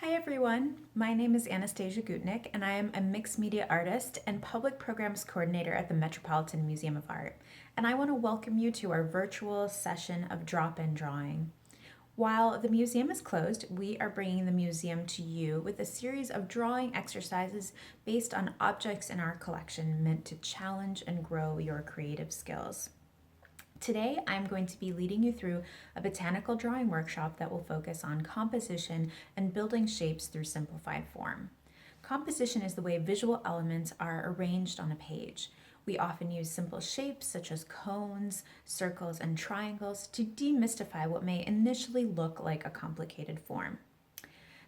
Hi everyone, my name is Anastasia Gutnick and I am a mixed media artist and public programs coordinator at the Metropolitan Museum of Art. And I want to welcome you to our virtual session of drop-in drawing. While the museum is closed, we are bringing the museum to you with a series of drawing exercises based on objects in our collection meant to challenge and grow your creative skills. Today, I'm going to be leading you through a botanical drawing workshop that will focus on composition and building shapes through simplified form. Composition is the way visual elements are arranged on a page. We often use simple shapes such as cones, circles, and triangles to demystify what may initially look like a complicated form.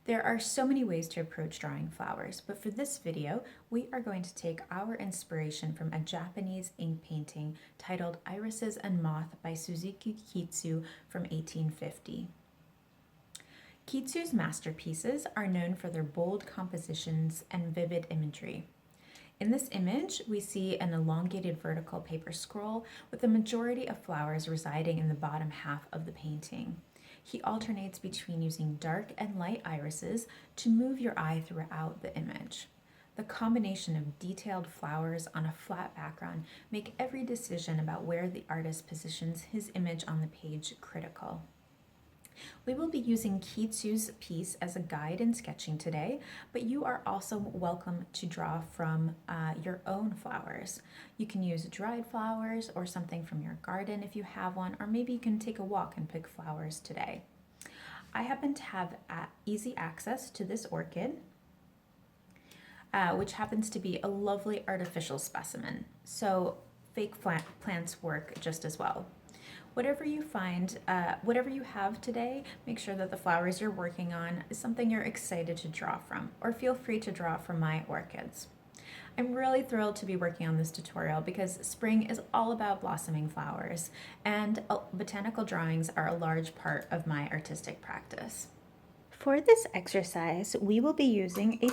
There are so many ways to approach drawing flowers, but for this video, we are going to take our inspiration from a Japanese ink painting titled Irises and Moth by Suzuki Kiitsu from 1850. Kiitsu's masterpieces are known for their bold compositions and vivid imagery. In this image, we see an elongated vertical paper scroll with the majority of flowers residing in the bottom half of the painting. He alternates between using dark and light irises to move your eye throughout the image. The combination of detailed flowers on a flat background make every decision about where the artist positions his image on the page critical. We will be using Kiitsu's piece as a guide in sketching today, but you are also welcome to draw from your own flowers. You can use dried flowers or something from your garden if you have one, or maybe you can take a walk and pick flowers today. I happen to have easy access to this orchid, which happens to be a lovely artificial specimen, so fake plants work just as well. Whatever you find, whatever you have today, make sure that the flowers you're working on is something you're excited to draw from, or feel free to draw from my orchids. I'm really thrilled to be working on this tutorial because spring is all about blossoming flowers, and botanical drawings are a large part of my artistic practice. For this exercise, we will be using a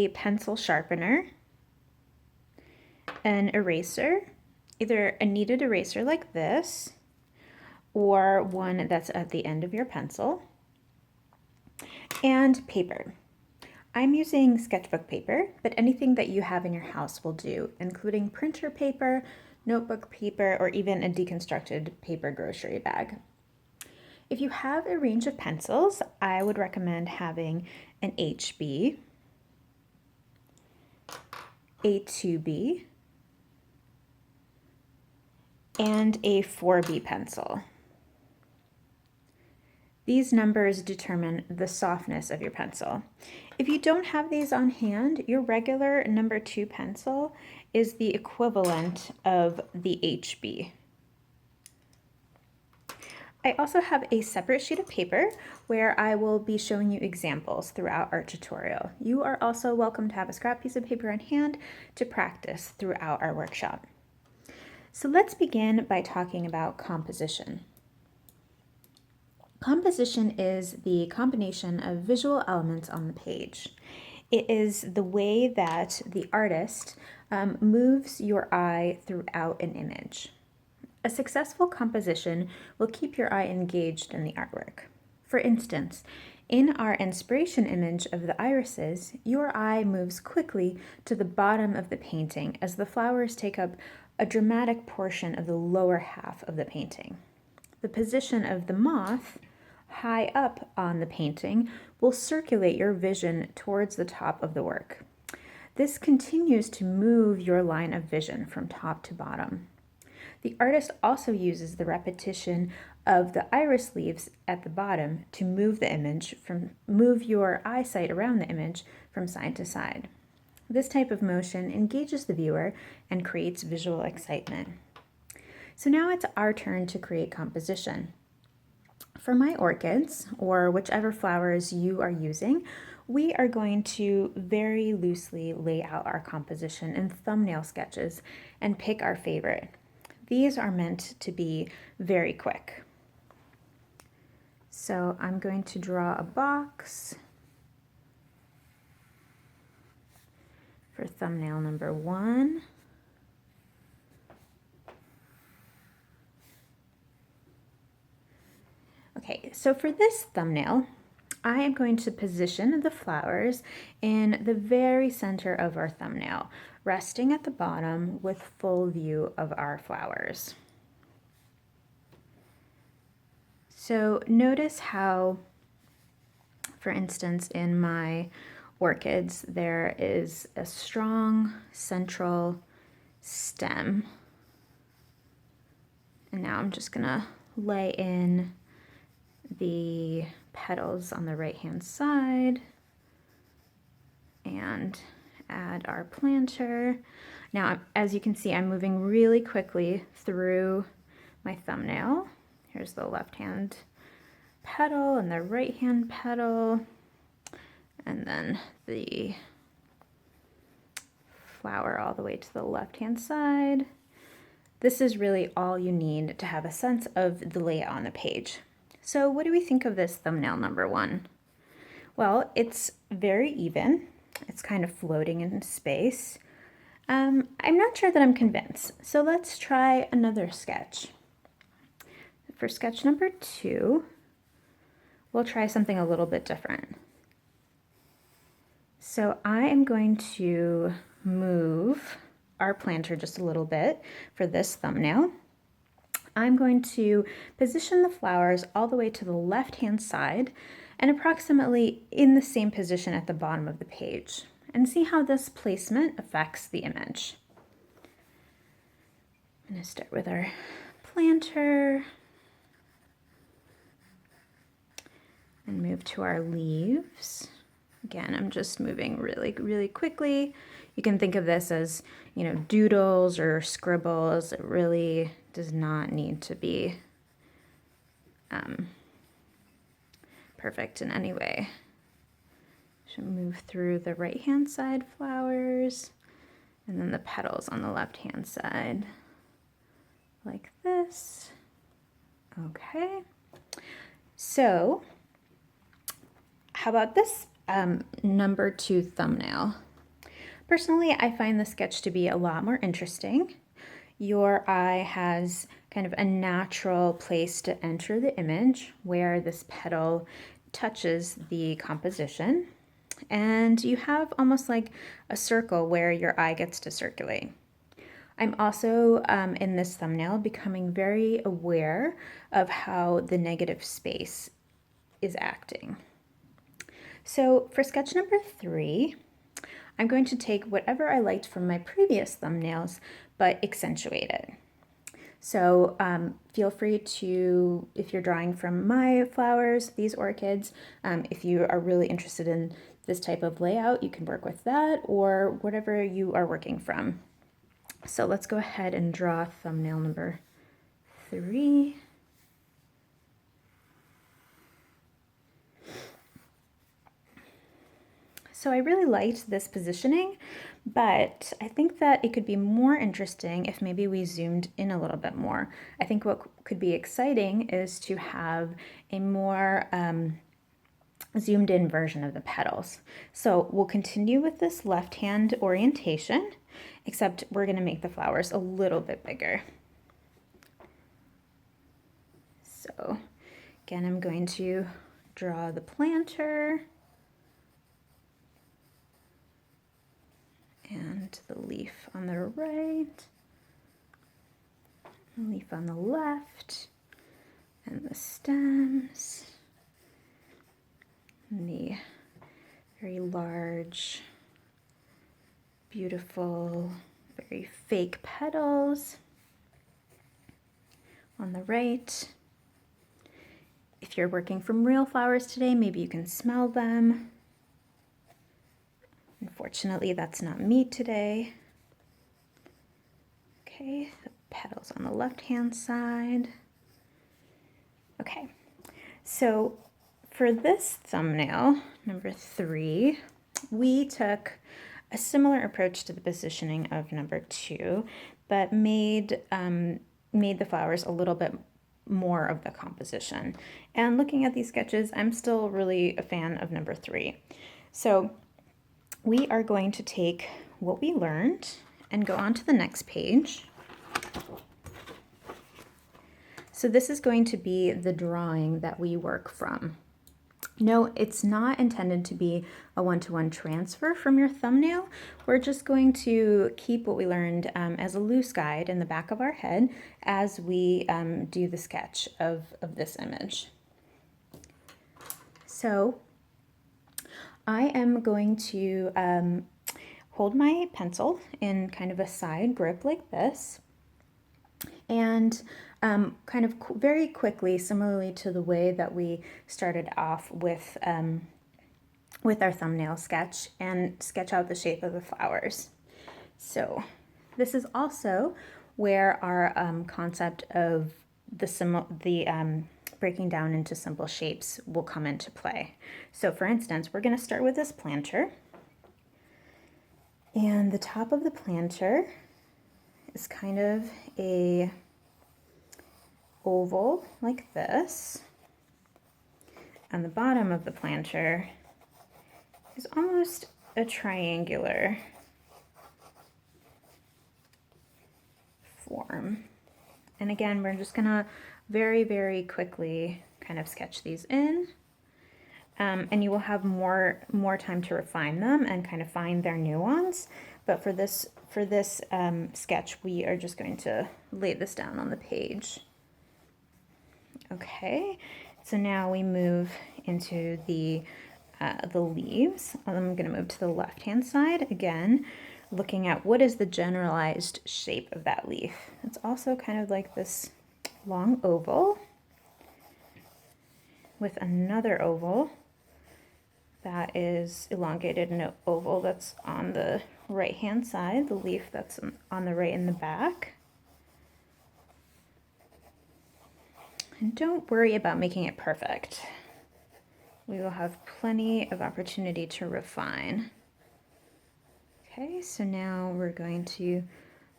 pencil sharpener, an eraser, either a kneaded eraser like this, or one that's at the end of your pencil, and paper. I'm using sketchbook paper, but anything that you have in your house will do, including printer paper, notebook paper, or even a deconstructed paper grocery bag. If you have a range of pencils, I would recommend having an HB, a 2B, and a 4B pencil. These numbers determine the softness of your pencil. If you don't have these on hand, your regular number 2 pencil is the equivalent of the HB. I also have a separate sheet of paper where I will be showing you examples throughout our tutorial. You are also welcome to have a scrap piece of paper on hand to practice throughout our workshop. So let's begin by talking about composition. Composition is the combination of visual elements on the page. It is the way that the artist moves your eye throughout an image. A successful composition will keep your eye engaged in the artwork. For instance, in our inspiration image of the irises, your eye moves quickly to the bottom of the painting as the flowers take up a dramatic portion of the lower half of the painting. The position of the moth, high up on the painting, will circulate your vision towards the top of the work. This continues to move your line of vision from top to bottom. The artist also uses the repetition of the iris leaves at the bottom to move your eyesight around the image from side to side. This type of motion engages the viewer and creates visual excitement. So now it's our turn to create composition. For my orchids, or whichever flowers you are using, we are going to very loosely lay out our composition in thumbnail sketches and pick our favorite. These are meant to be very quick. So I'm going to draw a box for thumbnail number 1. Okay, Okay, so for this thumbnail, I am going to position the flowers in the very center of our thumbnail, resting at the bottom with full view of our flowers. So notice how, for instance, in my orchids, there is a strong central stem. And now I'm just gonna lay in the petals on the right-hand side and add our planter. Now, as you can see, I'm moving really quickly through my thumbnail. Here's the left-hand petal and the right-hand petal, and then the flower all the way to the left-hand side. This is really all you need to have a sense of the layout on the page. So what do we think of this thumbnail number 1? Well, it's very even. It's kind of floating in space. I'm not sure that I'm convinced. So let's try another sketch. For sketch number 2, we'll try something a little bit different. So I am going to move our planter just a little bit for this thumbnail. I'm going to position the flowers all the way to the left-hand side and approximately in the same position at the bottom of the page, and see how this placement affects the image. I'm going to start with our planter and move to our leaves. Again, I'm just moving really, really quickly. You can think of this as, doodles or scribbles. It really does not need to be perfect in any way. Should move through the right-hand side flowers and then the petals on the left-hand side like this. Okay. So how about this number 2 thumbnail? Personally, I find the sketch to be a lot more interesting. Your eye has kind of a natural place to enter the image where this petal touches the composition, and you have almost like a circle where your eye gets to circulate. I'm also, in this thumbnail, becoming very aware of how the negative space is acting. So for sketch number 3, I'm going to take whatever I liked from my previous thumbnails, but accentuate it. So feel free to, if you're drawing from my flowers, these orchids, if you are really interested in this type of layout, you can work with that or whatever you are working from. So let's go ahead and draw thumbnail number 3. So I really liked this positioning, but I think that it could be more interesting if maybe we zoomed in a little bit more. I think what could be exciting is to have a more zoomed in version of the petals. So we'll continue with this left-hand orientation, except we're going to make the flowers a little bit bigger. So again, I'm going to draw the planter and the leaf on the right, the leaf on the left, and the stems, and the very large, beautiful, very fake petals on the right. If you're working from real flowers today, maybe you can smell them. Unfortunately, that's not me today. Okay, the petals on the left-hand side. Okay, so for this thumbnail, number 3, we took a similar approach to the positioning of number 2, but made the flowers a little bit more of the composition. And looking at these sketches, I'm still really a fan of number 3. So we are going to take what we learned and go on to the next page. So this is going to be the drawing that we work from. No, it's not intended to be a one-to-one transfer from your thumbnail. We're just going to keep what we learned as a loose guide in the back of our head as we do the sketch of this image. So I am going to hold my pencil in kind of a side grip like this, and kind of very quickly, similarly to the way that we started off with our thumbnail sketch, and sketch out the shape of the flowers. So this is also where our concept of the breaking down into simple shapes will come into play. So for instance, we're going to start with this planter, and the top of the planter is kind of a oval like this, and the bottom of the planter is almost a triangular form. And again, we're just gonna very, very quickly kind of sketch these in, and you will have more time to refine them and kind of find their nuance. But for this sketch, we are just going to lay this down on the page. Okay, so now we move into the leaves. I'm going to move to the left-hand side again, looking at what is the generalized shape of that leaf. It's also kind of like this long oval with another oval that is elongated, and an oval that's on the right-hand side, the leaf that's on the right in the back. And don't worry about making it perfect. We will have plenty of opportunity to refine. Okay, so now we're going to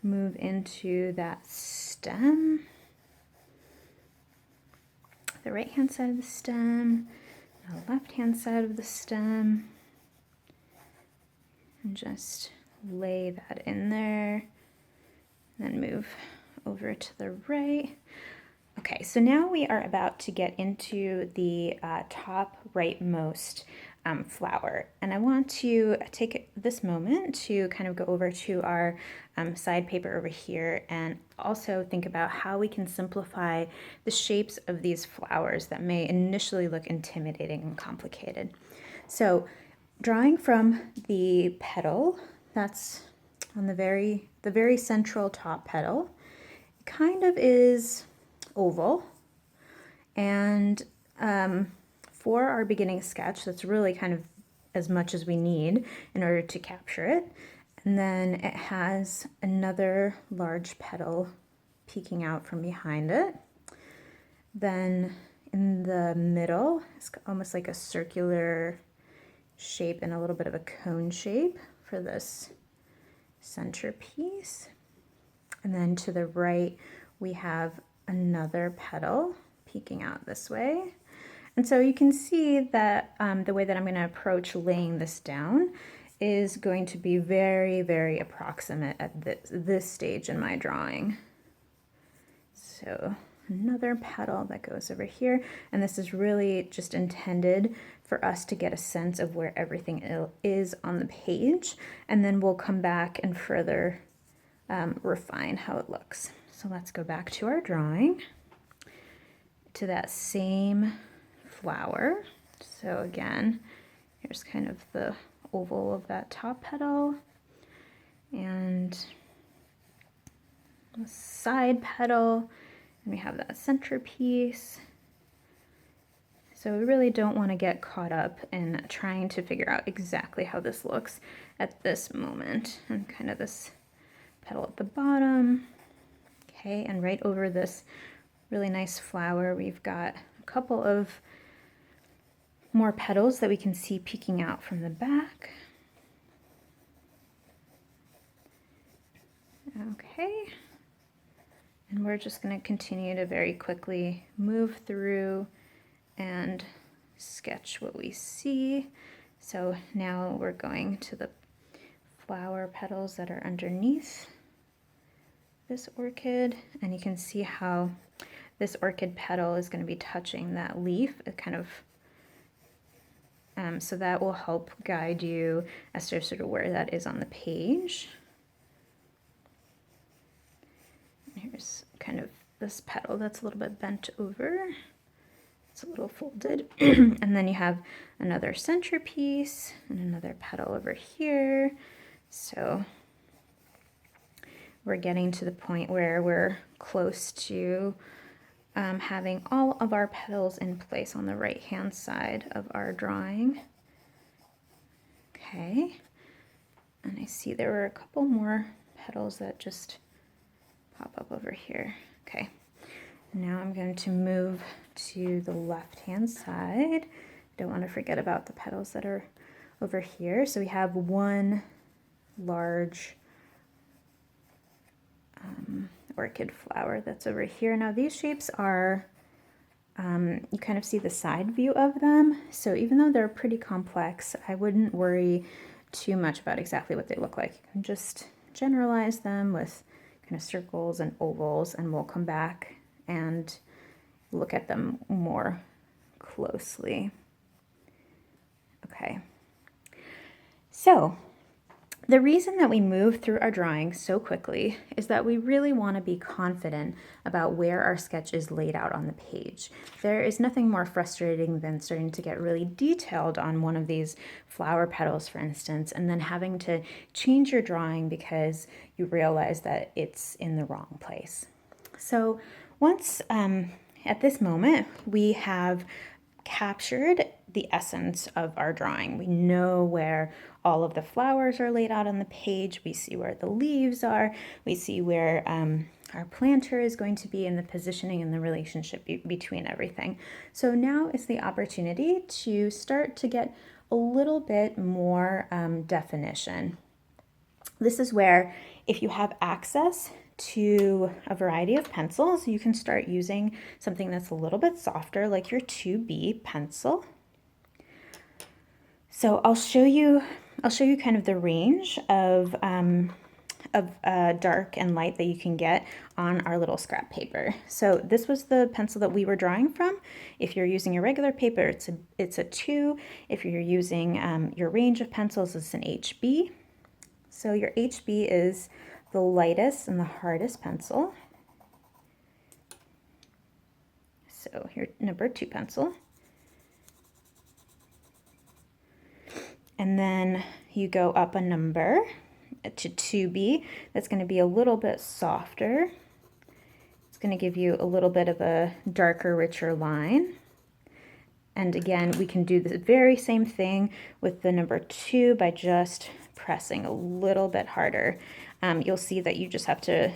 move into that stem, the right-hand side of the stem, the left-hand side of the stem, and just lay that in there, then move over to the right. Okay, so now we are about to get into the top rightmost flower, and I want to take this moment to kind of go over to our side paper over here and also think about how we can simplify the shapes of these flowers that may initially look intimidating and complicated. So drawing from the petal that's on the very central top petal, kind of is oval, and for our beginning sketch, that's really kind of as much as we need in order to capture it. And then it has another large petal peeking out from behind it. Then in the middle, it's almost like a circular shape and a little bit of a cone shape for this centerpiece. And then to the right, we have another petal peeking out this way. And so you can see that the way that I'm going to approach laying this down is going to be very, very approximate at this stage in my drawing. So another petal that goes over here, and this is really just intended for us to get a sense of where everything is on the page, and then we'll come back and further refine how it looks. So let's go back to our drawing, to that same flower. So again, here's kind of the oval of that top petal, and the side petal, and we have that centerpiece. So we really don't want to get caught up in trying to figure out exactly how this looks at this moment. And kind of this petal at the bottom. Okay, and right over this really nice flower, we've got a couple of more petals that we can see peeking out from the back. Okay, and we're just going to continue to very quickly move through and sketch what we see. So now we're going to the flower petals that are underneath this orchid, and you can see how this orchid petal is going to be touching that leaf, it kind of, so that will help guide you as to sort of where that is on the page. Here's kind of this petal that's a little bit bent over. It's a little folded. And then you have another centerpiece and another petal over here. So we're getting to the point where we're close to having all of our petals in place on the right hand side of our drawing. Okay, and I see there were a couple more petals that just pop up over here. Okay, now I'm going to move to the left hand side. Don't want to forget about the petals that are over here. So we have one large orchid flower that's over here. Now these shapes are, you kind of see the side view of them. So even though they're pretty complex, I wouldn't worry too much about exactly what they look like. You can just generalize them with kind of circles and ovals, and we'll come back and look at them more closely. Okay. So the reason that we move through our drawing so quickly is that we really want to be confident about where our sketch is laid out on the page. There is nothing more frustrating than starting to get really detailed on one of these flower petals, for instance, and then having to change your drawing because you realize that it's in the wrong place. So once at this moment we have captured the essence of our drawing. We know where all of the flowers are laid out on the page. We see where the leaves are. We see where our planter is going to be in the positioning and the relationship between everything. So now is the opportunity to start to get a little bit more definition. This is where, if you have access to a variety of pencils, you can start using something that's a little bit softer, like your 2B pencil. So I'll show you kind of the range of dark and light that you can get on our little scrap paper. So this was the pencil that we were drawing from. If you're using a regular paper, it's a 2. If you're using your range of pencils, it's an HB. So your HB is the lightest and the hardest pencil. So your number 2 pencil. And then you go up a number to 2B. That's going to be a little bit softer. It's going to give you a little bit of a darker, richer line. And again, we can do the very same thing with the number 2 by just pressing a little bit harder. You'll see that you just have to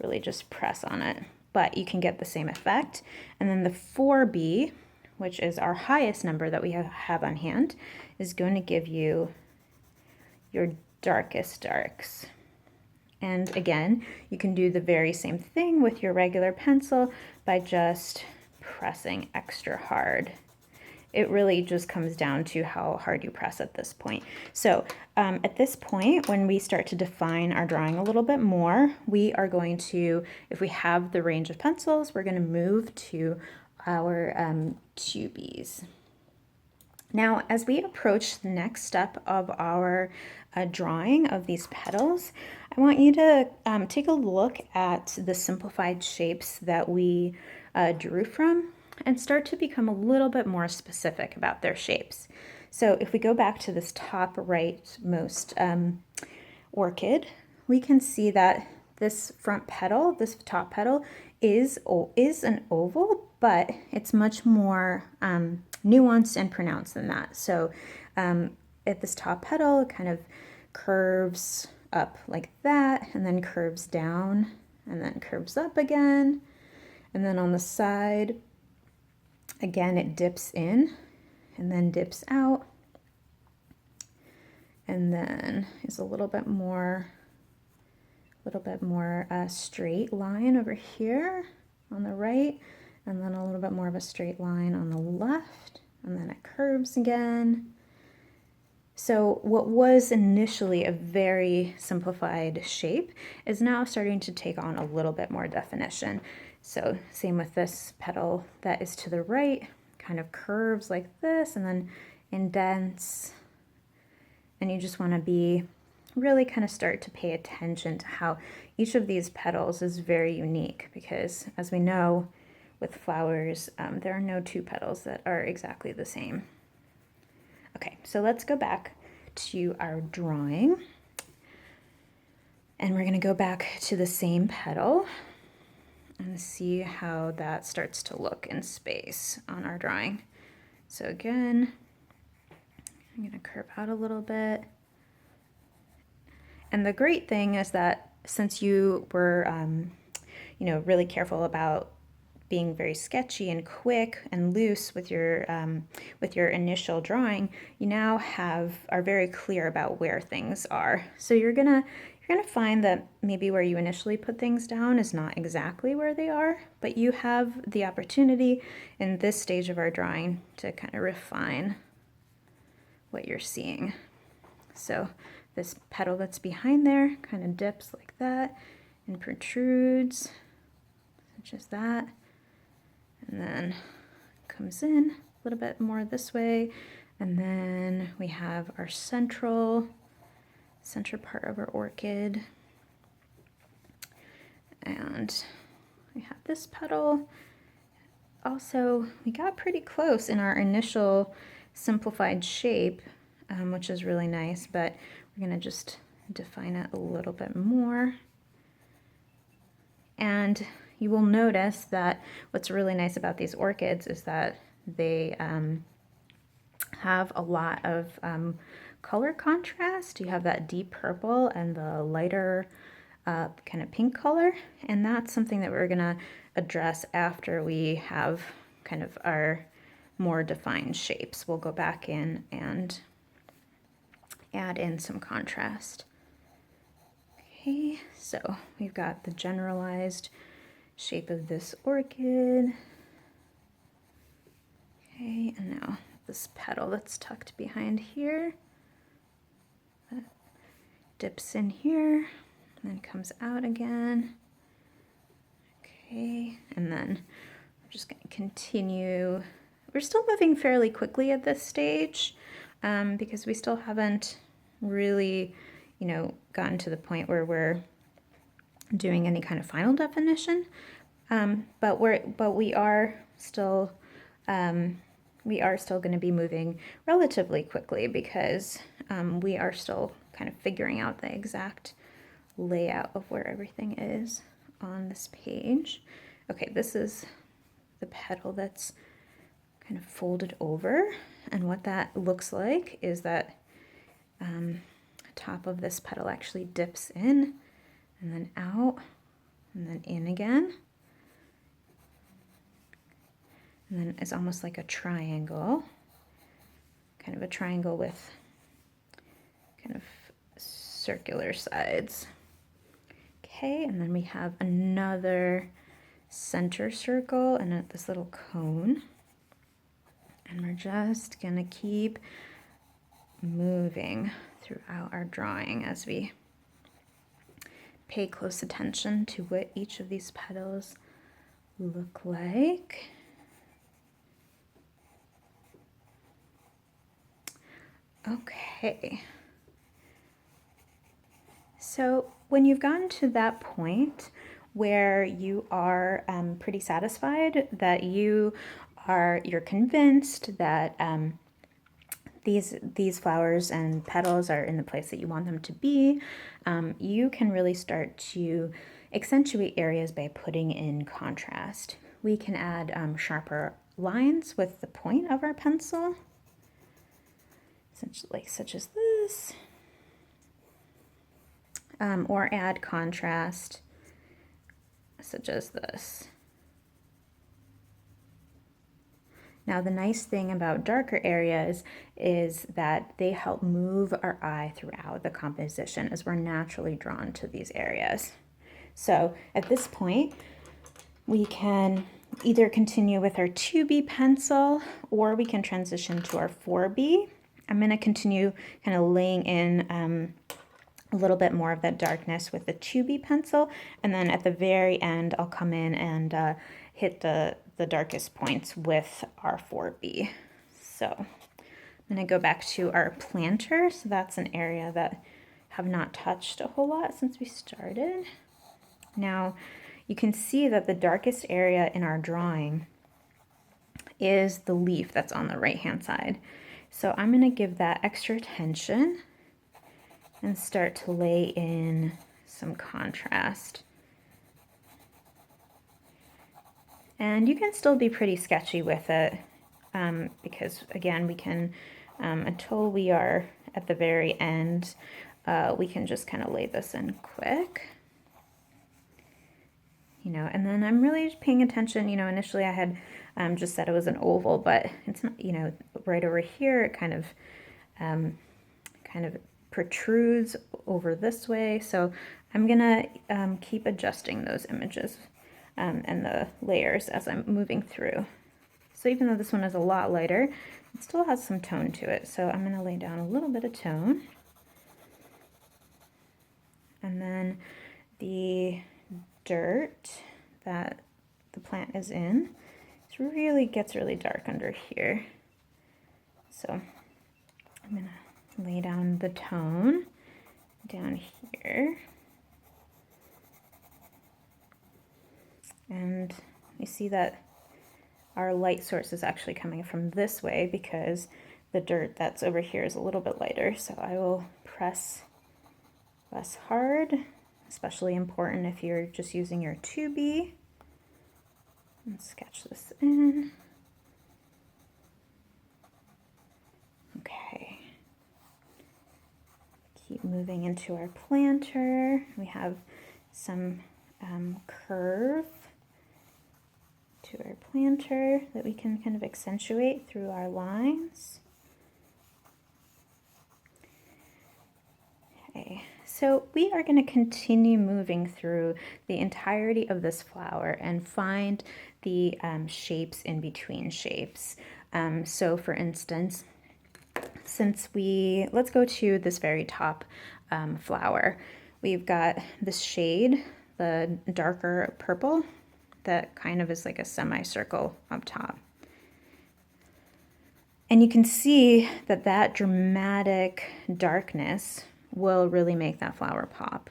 really just press on it, but you can get the same effect. And then the 4B, which is our highest number that we have on hand, is going to give you your darkest darks. And again, you can do the very same thing with your regular pencil by just pressing extra hard. It really just comes down to how hard you press at this point. So at this point, when we start to define our drawing a little bit more, we are going to, if we have the range of pencils, we're going to move to our 2Bs. Now, as we approach the next step of our drawing of these petals, I want you to take a look at the simplified shapes that we drew from and start to become a little bit more specific about their shapes. So if we go back to this top rightmost orchid, we can see that this front petal, this top petal, is an oval, but it's much more nuanced and pronounced than that. So at this top petal, it kind of curves up like that, and then curves down, and then curves up again. And then on the side, again, it dips in and then dips out. And then is a little bit more straight line over here on the right, and then a little bit more of a straight line on the left, and then it curves again. So what was initially a very simplified shape is now starting to take on a little bit more definition. So same with this petal that is to the right, kind of curves like this and then indents. And you just want to be really kind of start to pay attention to how each of these petals is very unique, because as we know with flowers, there are no two petals that are exactly the same. Okay, so let's go back to our drawing. And we're going to go back to the same petal and see how that starts to look in space on our drawing. So again, I'm going to curve out a little bit. And the great thing is that since you were, really careful about being very sketchy and quick and loose with your initial drawing, you now are very clear about where things are. So you're gonna find that maybe where you initially put things down is not exactly where they are, but you have the opportunity in this stage of our drawing to kind of refine what you're seeing. So this petal that's behind there kind of dips like that and protrudes, such as that, and then comes in a little bit more this way, and then we have our center part of our orchid, and we have this petal. Also, we got pretty close in our initial simplified shape, which is really nice, but we're going to just define it a little bit more. And you will notice that what's really nice about these orchids is that they have a lot of color contrast. You have that deep purple and the lighter kind of pink color, and that's something that we're going to address after we have kind of our more defined shapes. We'll go back in and add in some contrast. Okay, so we've got the generalized shape of this orchid. Okay, and now this petal that's tucked behind here, that dips in here, and then comes out again. Okay, and then we're just going to continue. We're still moving fairly quickly at this stage because we still haven't really, gotten to the point where we're doing any kind of final definition. But we are still going to be moving relatively quickly because we are still kind of figuring out the exact layout of where everything is on this page. Okay, this is the petal that's kind of folded over, and what that looks like is that top of this petal actually dips in and then out and then in again, and then it's almost like a triangle, kind of a triangle with kind of circular sides. Okay, and then we have another center circle and this little cone, and we're just gonna keep moving throughout our drawing as we pay close attention to what each of these petals look like. Okay, so when you've gotten to that point where you are pretty satisfied that you're convinced that these flowers and petals are in the place that you want them to be, you can really start to accentuate areas by putting in contrast. We can add sharper lines with the point of our pencil, such as this, or add contrast such as this. Now, the nice thing about darker areas is that they help move our eye throughout the composition as we're naturally drawn to these areas. So at this point, we can either continue with our 2B pencil or we can transition to our 4B. I'm going to continue kind of laying in a little bit more of that darkness with the 2B pencil, and then at the very end I'll come in and hit the darkest points with our 4B. So I'm going to go back to our planter. So that's an area that have not touched a whole lot since we started. Now you can see that the darkest area in our drawing is the leaf that's on the right hand side. So I'm going to give that extra attention and start to lay in some contrast. And you can still be pretty sketchy with it because again, we can, until we are at the very end, we can just kind of lay this in quick. You know, and then I'm really paying attention. You know, initially I had just said it was an oval, but it's not, you know, right over here, it kind of protrudes over this way. So I'm gonna keep adjusting those images and the layers as I'm moving through. So even though this one is a lot lighter, it still has some tone to it. So I'm gonna lay down a little bit of tone. And then the dirt that the plant is in, it really gets really dark under here. So I'm gonna lay down the tone down here. And you see that our light source is actually coming from this way because the dirt that's over here is a little bit lighter. So I will press less hard, especially important if you're just using your 2B. And sketch this in. Okay. Keep moving into our planter. We have some curve to our planter that we can kind of accentuate through our lines. Okay, so we are going to continue moving through the entirety of this flower and find the shapes in between shapes. So for instance, let's go to this very top flower. We've got this shade, the darker purple, that kind of is like a semicircle up top. And you can see that that dramatic darkness will really make that flower pop.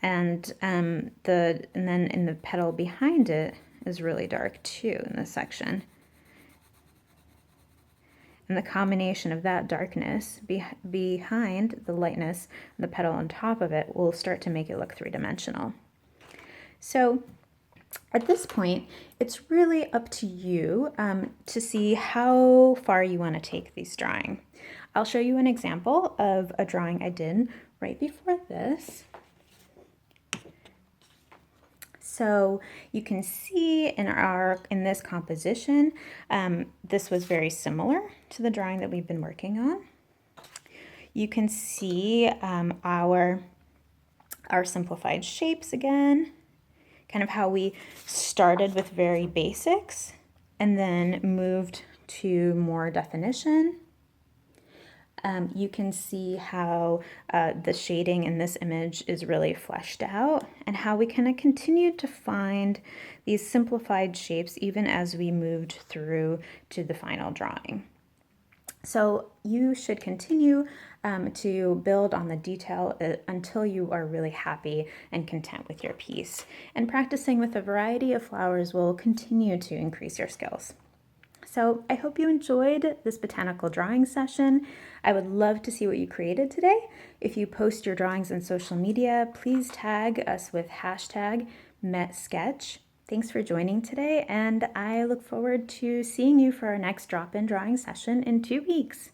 And then in the petal behind it is really dark too in this section. And the combination of that darkness behind the lightness, the petal on top of it, will start to make it look three-dimensional. So at this point, it's really up to you to see how far you want to take these drawing. I'll show you an example of a drawing I did right before this. So you can see in this composition, this was very similar to the drawing that we've been working on. You can see our simplified shapes again, kind of how we started with very basics and then moved to more definition. You can see how the shading in this image is really fleshed out and how we kind of continued to find these simplified shapes even as we moved through to the final drawing. So you should continue to build on the detail until you are really happy and content with your piece. And practicing with a variety of flowers will continue to increase your skills. So I hope you enjoyed this botanical drawing session. I would love to see what you created today. If you post your drawings on social media, please tag us with #MetSketch. Thanks for joining today, and I look forward to seeing you for our next drop-in drawing session in 2 weeks.